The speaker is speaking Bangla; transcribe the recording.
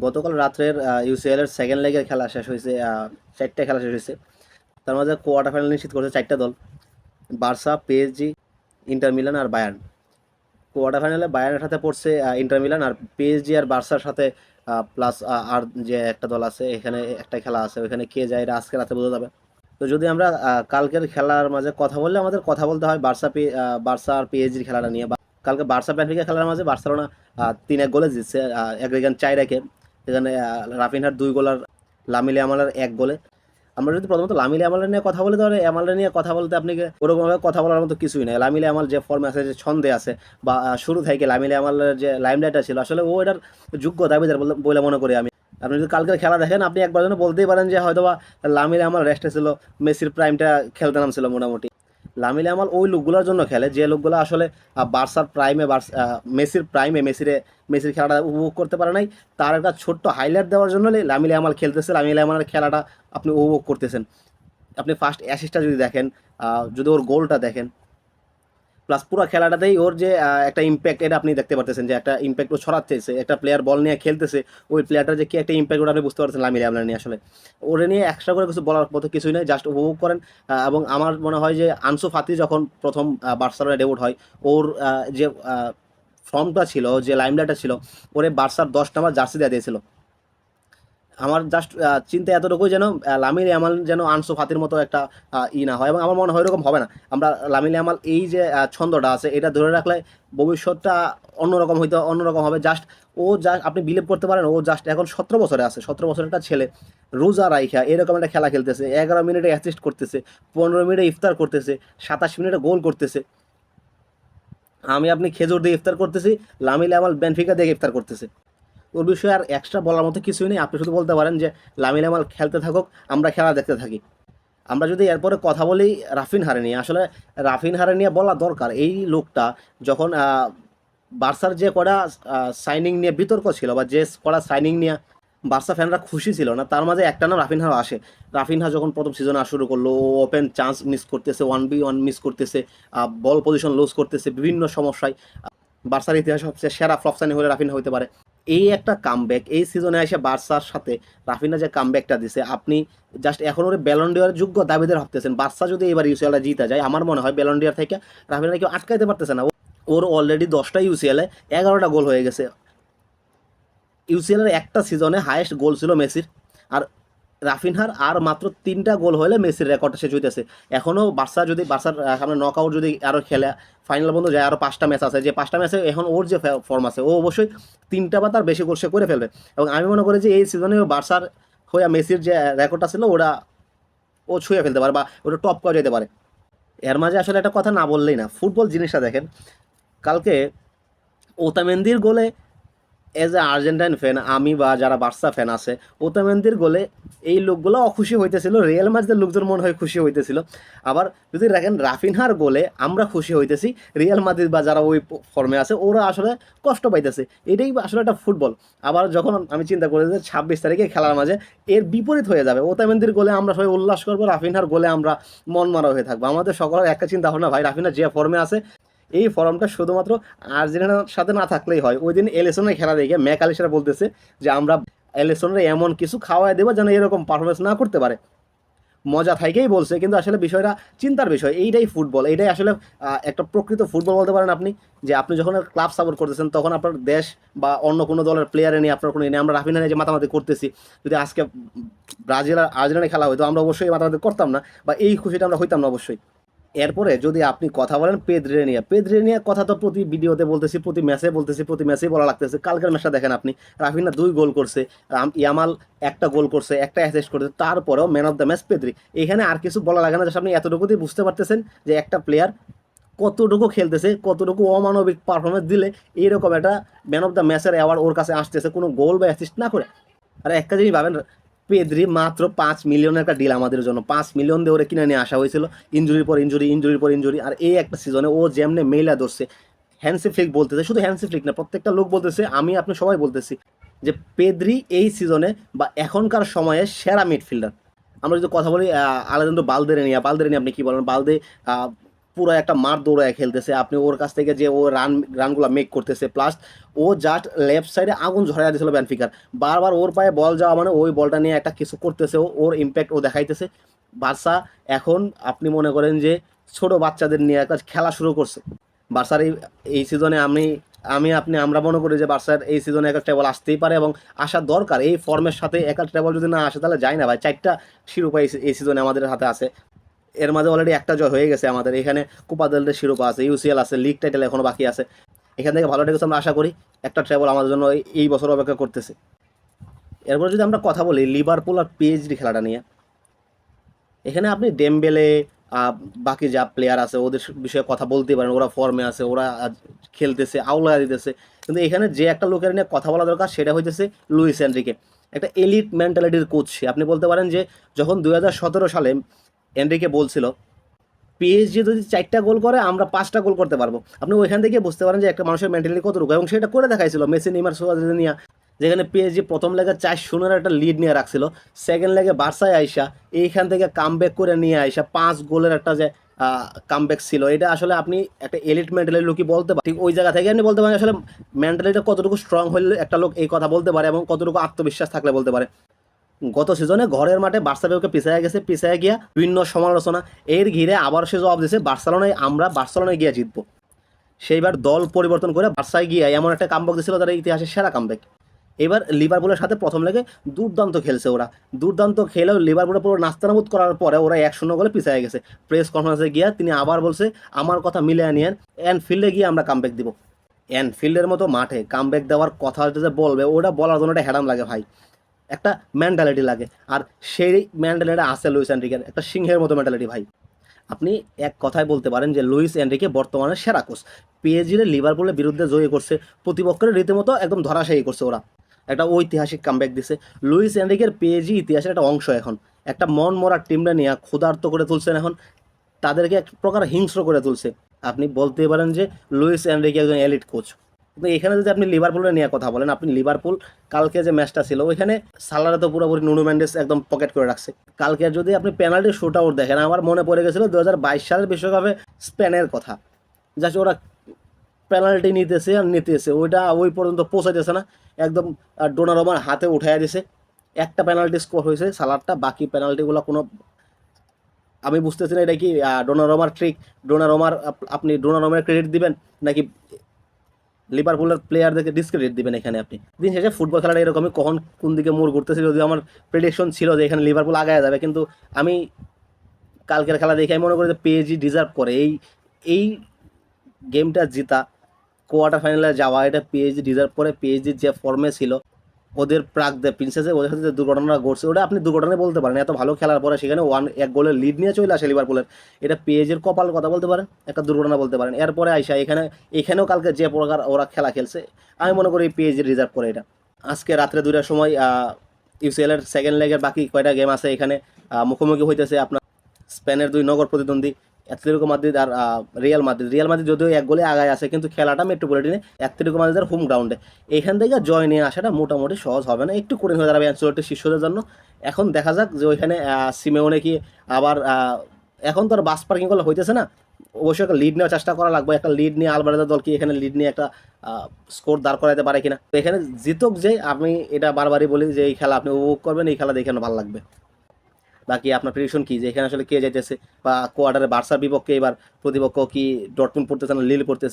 গতকাল রাত্রের ইউসিএল এর সেকেন্ড লেগের খেলা শেষ হয়েছে, 4টা খেলা শেষ হয়েছে। তার মাঝে কোয়ার্টার ফাইনাল নিশ্চিত করেছে 4টা দল: বার্সা, পিএসজি, ইন্টার মিলান আর বায়ার্ন। কোয়ার্টার ফাইনালে বায়ার্নের সাথে পড়ছে ইন্টার মিলান, আর পিএসজি আর বার্সার সাথে প্লাস আর যে একটা দল আছে, এখানে একটা খেলা আছে, ওইখানে কে যায় এটা আজকে রাতে বোঝা যাবে। তো যদি আমরা কালকের খেলার মাঝে কথা বললে আমাদের কথা বলতে হয় বার্সা আর পিএসজির খেলাটা নিয়ে। কালকে বার্সা বেনফিকা খেলার মাঝে বার্সেলোনা 3-1 গোলে জিতছে, এগ্রিগান 4-1। এখানে রাফিনহার 2 গোল আর লামিলে আমালের 1 গোলে। আমরা যদি প্রথমত লামিলে আমালের নিয়ে কথা বলি, তাহলে আমালের নিয়ে কথা বলতে আপনাকে ওরকমভাবে কথা বলার মতো কিছুই নাই। লামিলে আমাল যে ফর্মে আছে, যে ছন্দে আছে, বা শুরু থেকে লামিলে আমালের যে লাইমলাইটটা ছিল, আসলে ও এটার যোগ্য দাবিদার বলে মনে করি আমি। আপনি যদি কালকের খেলা দেখেন, আপনি একবার যেন বলতেই পারেন যে হয়তোবা লামিলে আমাল রেস্টে ছিল, মেসির প্রাইমটা খেলতে নামছিল মোটামুটি। লামিলে আমাল ওই লোকগুলোর জন্য খেলে যে লোকগুলো আসলে বার্সার প্রাইমে, মেসির খেলাটা উপভোগ করতে পারে নাই। তার একটা ছোট্ট হাইলাইট দেওয়ার জন্য লামিলে আমাল খেলতেছে, লামিলে আমালের খেলাটা আপনি উপভোগ করতেছেন। আপনি ফার্স্ট অ্যাসিস্টটা যদি দেখেন, যদি ওর গোলটা দেখেন, প্লাস পুরো খেলাটাতেই ওর যে একটা ইম্প্যাক্ট, এটা আপনি দেখতে পারতেছেন যে একটা ইম্প্যাক্ট ও ছড়াচ্ছে। একটা প্লেয়ার বল নিয়ে খেলতেছে, ওই প্লেয়ারটার যে কি একটা ইম্প্যাক্ট, ওটা আপনি বুঝতে পারছেন লামিলে আমাল নিয়ে। আসলে ওরে নিয়ে এক্সট্রা করে কিছু বলার মতো কিছুই নয়, জাস্ট উপভোগ করেন। এবং আমার মনে হয় যে আনসু ফাতি যখন প্রথম বার্সেলোনায় ডেবিউট হয়, ওর যে ফর্মটা ছিল, যে লাইমলাইটটা ছিল, ওরে বার্সার 10 নাম্বার জার্সি দিয়ে দিয়েছিল। আমার জাস্ট চিন্তা এতটুকুই, যেন লামিল ইয়ামাল যেন আনসু ফাতির মতো একটা না হয়, এবং আমার মনে হয় এরকম হবে না। আমরা লামিল ইয়ামাল এই যে ছন্দটা আছে, এটা ধরে রাখলে ভবিষ্যৎটা অন্যরকম হবে। আপনি বিলিভ করতে পারেন, ও জাস্ট এখন 17 বছরে আছে, 17 বছরের একটা ছেলে রোজা রাইখা এরকম একটা খেলা খেলতেছে, 11 মিনিটে অ্যাসিস্ট করতেছে, 15 মিনিটে ইফতার করতেছে, 27 মিনিটে গোল করতেছে। আপনি খেজুর দিয়ে ইফতার করতেছি, লামিল ইয়ামাল বেনফিকা দিয়ে ইফতার করতেছে। ওর বিষয়ে আর এক্সট্রা বলার মতো কিছুই নেই। আপনি শুধু বলতে পারেন যে লামিন ইয়ামাল খেলতে থাকুক, আমরা খেলা দেখতে থাকি। আমরা যদি এরপরে কথা বলি রাফিনহারে নিয়ে, আসলে রাফিনহারে নিয়ে বলা দরকার। এই লোকটা যখন বার্সার যে কটা সাইনিং নিয়ে বিতর্ক ছিল, বা যে কটা সাইনিং নিয়ে বার্সা ফ্যানরা খুশি ছিল না, তার মাঝে একটা নাম রাফিনহারও আসে। রাফিনহা যখন প্রথম সিজনে আসা শুরু করলো, ও ওপেন চান্স মিস করতেছে, 1v1 মিস করতেছে, বল পজিশন লুজ করতেছে, বিভিন্ন সমস্যায়। বার্সার ইতিহাসে সবচেয়ে সেরা ফ্লপ সাইনিং হলে রাফিনহা হতে পারে। এই একটা কামব্যাক এই সিজনে এসে বার্সার সাথে রাফিনা যে কামব্যাকটা দিছে, আপনি জাস্ট এখন ওর ব্যালন ডিওরের যোগ্য দাবিদার ভাবতেছেন। বার্সা যদি এবার ইউসিএলটা জিতে যায়, আমার মনে হয় ব্যালন ডিওর থেকে রাফিনা কেউ আটকাইতে পারতেছে না। ওর অলরেডি 10টা ইউসিএলে 11টা গোল হয়ে গেছে। ইউসিএলের একটা সিজনে হাইয়েস্ট গোল ছিল মেসির, আর রাফিনহার আর মাত্র 3টা গোল হলে মেসির রেকর্ডটা শেষ হইতেছে। এখনও বার্সার সামনে নকআউট যদি আরও খেলে, ফাইনাল পর্যন্ত যায়, আরও 5টা ম্যাচ আছে, যে 5টা ম্যাচে এখন ওর যে ফর্ম আছে, ও অবশ্যই 3টা বা তার বেশি গোল সে করে ফেলবে। এবং আমি মনে করি যে এই সিজনে বার্সার হয়ে মেসির যে রেকর্ডটা ছিল, ওটা ও ছুঁয়ে ফেলতে পারে, বা ওটা টপ করে যেতে পারে। এর মাঝে আসলে একটা কথা না বললেই না, ফুটবল জিনিসটা দেখেন। কালকে ওতামেন্দির গোলে, এজ এ আর্জেন্টাইন ফ্যান আমি, বা যারা বার্সা ফ্যান আছে, ওতামেন্দির গোলে এই লোকগুলো অখুশি হইতেছিল, রিয়েল মাদ্রিদের লোকজন মনে হয় খুশি হইতেছিল। আবার যদি দেখেন রাফিনহার গোলে আমরা খুশি হইতেছি, রিয়েল মাদ্রিদ বা যারা ওই ফর্মে আছে ওরা আসলে কষ্ট পাইতেছে। এটাই আসলে একটা ফুটবল। আবার যখন আমি চিন্তা করি যে 26 তারিখে খেলার মাঝে এর বিপরীত হয়ে যাবে, ওতামেন্দির গোলে আমরা সবাই উল্লাস করবো, রাফিনহার গোলে আমরা মন মারা হয়ে থাকবো। আমাদের সকলের একটা চিন্তা ভাবনা, ভাই রাফিনহার যে ফর্মে আছে, এই ফর্মটা শুধুমাত্র আর্জেন্টিনার সাথে না থাকলেই হয়। ওই দিন এলিসনের খেলা দেখে ম্যাকালিস্টার বলতেছে যে আমরা এলিসনের এমন কিছু খাওয়াই দেবো যেন এরকম পারফরমেন্স না করতে পারে। মজা থাকেই বলছে, কিন্তু আসলে বিষয়টা চিন্তার বিষয়। এইটাই ফুটবল, এইটাই আসলে একটা প্রকৃত ফুটবল বলতে পারেন আপনি। যে আপনি যখন ক্লাব সাপোর্ট করতেছেন, তখন আপনার দেশ বা অন্য কোনো দলের প্লেয়ারে নিয়ে আপনার কোনো নিয়ে, আমরা রাফিনা নিয়ে যে মাতামাতি করতেছি, যদি আজকে ব্রাজিল আর আর্জেন্টিনা খেলা হইতো, আমরা অবশ্যই মাতামাতি করতাম না, বা এই খুশিটা আমরা হইতাম না অবশ্যই। এরপরে যদি আপনি কথা বলেন পেদ্রে নিয়ে কথা তো প্রতি ভিডিওতে বলতেছি, প্রতি ম্যাচে বলতেছি, প্রতি ম্যাচেই বলা লাগতেছে। কালকের ম্যাচটা দেখেন আপনি, রাফিনা 2 গোল করছে, ইয়ামাল একটা গোল করছে, একটা অ্যাসিস্ট করছে, তারপরেও man of the match Pedri. এখানে আর কিছু বলা লাগে না, যে আপনি এতটুকুতেই বুঝতে পারতেছেন যে একটা প্লেয়ার কতটুকু খেলতেছে, কতটুকু অমানবিক পারফরমেন্স দিলে এইরকম একটা ম্যান অফ দ্য ম্যাচের অ্যাওয়ার্ড ওর কাছে আসতেছে, কোনো গোল বা অ্যাসিস্ট না করে। আর একটা জিনিস ভাবেন, পেদ্রি মাত্র 5 মিলিয়নের একটা ডিল আমাদের জন্য, 5 মিলিয়ন দিয়ে ওরে কিনে নিয়ে আসা হয়েছিল, ইঞ্জুরির পর ইঞ্জুরি, ইঞ্জুরির পর ইঞ্জুরি। আর এই একটা সিজনে ও যেমনে মেইলা ধরছে, হ্যান্সি ফ্লিক বলতেছে, শুধু হ্যান্সি ফ্লিক না, প্রত্যেকটা লোক বলতেছে, আপনি সবাই বলতেছি যে পেদ্রি এই সিজনে বা এখনকার সময়ে সেরা মিডফিল্ডার। আমরা যদি কথা বলি আলেজান্দ্রো বালদেরে নিয়ে আপনি কি বলেন? বালদে পুরো একটা মার দৌড়ায় খেলতেছে, আপনি ওর কাছ থেকে যে ও রানগুলো মেক করতেছে, প্লাস ও জাস্ট লেফট সাইডে আগুন ঝরাইয়া দিয়েছিল বেনফিকার, বারবার ওর পায়ে বল যাওয়া মানে ওই বলটা নিয়ে একটা কিছু করতেছে, ওর ইম্প্যাক্ট ও দেখাইতেছে। বার্সা এখন আপনি মনে করেন যে ছোট বাচ্চাদের নিয়ে একটা খেলা শুরু করছে। বার্সার এই সিজনে আমরা মনে করি যে বার্সার এই সিজনে একটা ট্রেবল আসতেই পারে এবং আসা দরকার। এই ফর্মের সাথে একটা ট্রেবল যদি না আসে তাহলে যায় না ভাই। 4টা শিরোপা এই সিজনে আমাদের হাতে আছে, এর মাঝে অলরেডি একটা জয় হয়ে গেছে আমাদের। এখানে কোপা দেল রে শিরোপা আছে, ইউসিএল আছে, লিগ টাইটেল এখনো বাকি আছে। এখান থেকে ভালো কিছু আমরা আশা করি। একটা ট্রেবল আমাদের জন্য এই বছর অপেক্ষা করতেছে। এরপর যদি আমরা কথা বলি লিভারপুল আর পিএইচডি খেলাটা নিয়ে, এখানে আপনি ডেমবেলে বাকি যা প্লেয়ার আছে ওদের বিষয়ে কথা বলতে পারেন, ওরা ফর্মে আছে, ওরা খেলতেছে, আউলা দিতেছে, কিন্তু এখানে যে একটা লোকের নিয়ে কথা বলা দরকার সেটা হইতেছে লুইস এনরিকে। একটা এলিট মেন্টালিটির কোচ সে। আপনি বলতে পারেন যে যখন 2017 সালে এনরিকে বলছিল পিএসজি যদি 4টা গোল করে আমরা 5টা গোল করতে পারবো, আপনি ওইখান থেকে বুঝতে পারেন যে একটা মানুষের মেন্টালিটি কতটুকু, এবং সেটা করে দেখাইছিল মেসি, নেইমার, সুয়ারেজ নিয়ে। যেখানে পিএসজি প্রথম লেগে 4-0 একটা লিড নিয়ে রাখছিল, সেকেন্ড লেগে বার্সায় আইসা এইখান থেকে কামব্যাক করে নিয়ে আইসা 5 গোলের একটা যে কামব্যাক ছিল, এটা আসলে আপনি একটা এলিট মেন্টালিটি লোকই বলতে পারেন। ঠিক ওই জায়গা থেকে আপনি বলতে পারেন আসলে মেন্টালিটি কতটুকু স্ট্রং হলে একটা লোক এই কথা বলতে পারে এবং কতটুকু আত্মবিশ্বাস থাকলে বলতে পারে। গত সিজনে ঘরের মাঠে বার্সালোনাকে পিছিয়ে গিয়া বিভিন্ন সমালোচনা এর ঘিরে আবার সে জবাব দিয়েছে বার্সেলোনায় গিয়ে জিতবো। সেইবার দল পরিবর্তন করে বার্সায় গিয়ে এমন একটা কামব্যাক দিয়েছিল তার ইতিহাসের সেরা কামব্যাক। এবার লিভারপুলের সাথে প্রথম লেগে দুর্দান্ত খেলছে ওরা, দুর্দান্ত খেলেও লিভারপুলের পুরো নাস্তানাবুদ করার পরে ওরা 1-0 গোলে পিছিয়ে গেছে। প্রেস কনফারেন্সে গিয়া তিনি আবার বলছে আমার কথা মিলিয়ে নিয়েন, অ্যানফিল্ডে গিয়ে আমরা কামব্যাক দিব। অ্যানফিল্ডের মতো মাঠে কামব্যাক দেওয়ার কথা যে বলবে, ওটা বলার জন্য একটা হ্যাডাম লাগে ভাই, একটা মেন্টালিটি লাগে। আর সেই মেন্টালিটি আছে লুইস এনরিকের, একটা সিংহের মতো মেন্টালিটি ভাই। আপনি এক কথায় বলতে পারেন যে লুইস এনরিকে বর্তমানে সেরা কোচ। পিএসজির লিভারপুলের বিরুদ্ধে জয়ী করছে, প্রতিপক্ষের রীতিমতো একদম ধরাশায়ী করছে ওরা, একটা ঐতিহাসিক কামব্যাক দিছে। লুইস এনরিকের পিএসজি ইতিহাসের একটা অংশ এখন, একটা মন মরা টিমটা নিয়ে ক্ষুধার্ত করে তুলছেন এখন, তাদেরকে এক প্রকার হিংস্র করে তুলছে। আপনি বলতে পারেন যে লুইস এনরিকে একজন এলিট কোচ। কিন্তু এখানে যদি আপনি লিভারপুলের নিয়ে কথা বলেন, আপনি লিভারপুল কালকে যে ম্যাচটা ছিল ওইখানে সালারে তো পুরোপুরি নুনো মেন্ডেস একদম পকেট করে রাখছে। কালকে যদি আপনি পেনাল্টি শুট আউট দেখেন, আমার মনে পড়ে গেছিল 2022 সালের বিশ্বকাপে স্পেনের কথা। জাস্ট ওরা পেনাল্টি নিতেছে আর নিতেছে, ওই পর্যন্ত পৌঁছাইতেছে না, একদম ডোনারোমার হাতে উঠাইয়া দিছে। একটা পেনাল্টি স্কোর হয়েছে সালারটা, বাকি পেনাল্টিগুলো কোনো আমি বুঝতেছি না এটা কি ডোনারোমার ট্রিক। আপনি ডোনারোমার ক্রেডিট দিবেন নাকি লিভারপুলের প্লেয়ারদেরকে ডিসক্রেডিট দিবেন এখানে? আপনি দিন শেষে ফুটবল খেলাটা এরকমই, কখন কোন দিকে মোড় ঘুরতেছে। যদিও আমার প্রেডিকশন ছিল যে এখানে লিভারপুল আগায় যাবে, কিন্তু আমি কালকের খেলা দেখে আমি মনে করি যে পিএসজি ডিজার্ভ করে এই গেমটা জিতা, কোয়ার্টার ফাইনালে যাওয়া, এটা পিএসজি ডিজার্ভ করে। পিএসজির যে ফর্মে ছিল, ওদের প্রিন্সেসে ওদের সাথে যে দুর্ঘটনা ঘটছে ওটা আপনি দুর্ঘটনায় বলতে পারেন। এত ভালো খেলার পরে সেখানে 1 গোলের লিড নিয়ে চলে আসে লিভারপুলের, এটা পিএসজির কপাল কথা বলতে পারেন, একটা দুর্ঘটনা বলতে পারেন। এরপরে আইসা এখানেও কালকে যে প্রকার ওরা খেলা খেলছে, আমি মনে করি পিএসজি রিজার্ভ করে এটা। আজকে রাত্রে 2টার সময় ইউসিএলের সেকেন্ড লেগের বাকি কয়টা গেম আছে, এখানে মুখোমুখি হইতেছে আপনার স্পেনের 2 নগর প্রতিদ্বন্দ্বী অ্যাথলেটিকো মাদ্রিদ আর রিয়াল মাদ্রিদ যদিও 1 গোলে আগায় আছে, কিন্তু খেলাটা মেট্রোপলিটনে অ্যাথলেটিকো মাদ্রিদের হোম গ্রাউন্ডে। এখান থেকে জয় নিয়ে আসাটা মোটামুটি সহজ হবে না, একটু কঠিন হয়ে দাঁড়াবে অ্যানচেলত্তির শিষ্যদের জন্য। এখন দেখা যাক যে ওইখানে সিমেওনে কি আবার এখন তো আর বাস পার্কিং করলে হইতেছে না, অবশ্যই একটা লিড নেওয়ার চেষ্টা করা লাগবে। একটা লিড নিয়ে আলবারেজের দল কি এখানে লিড নিয়ে একটা স্কোর দাঁড় করাতে পারে কিনা। তো এখানে জিতক যে, আমি এটা বারবারই বলি যে এই খেলা আপনি উপভোগ করবেন, এই খেলা দেখে ভালো লাগবে। বাকি আপনার প্রেডিকশন কি যে এখানে আসলে কে যাইতেছে, বা কোয়ার্টারে বার্সার বিপক্ষে এবার প্রতিপক্ষ কি ডটমুন্ড পড়তেছে না লিল পড়তেছে?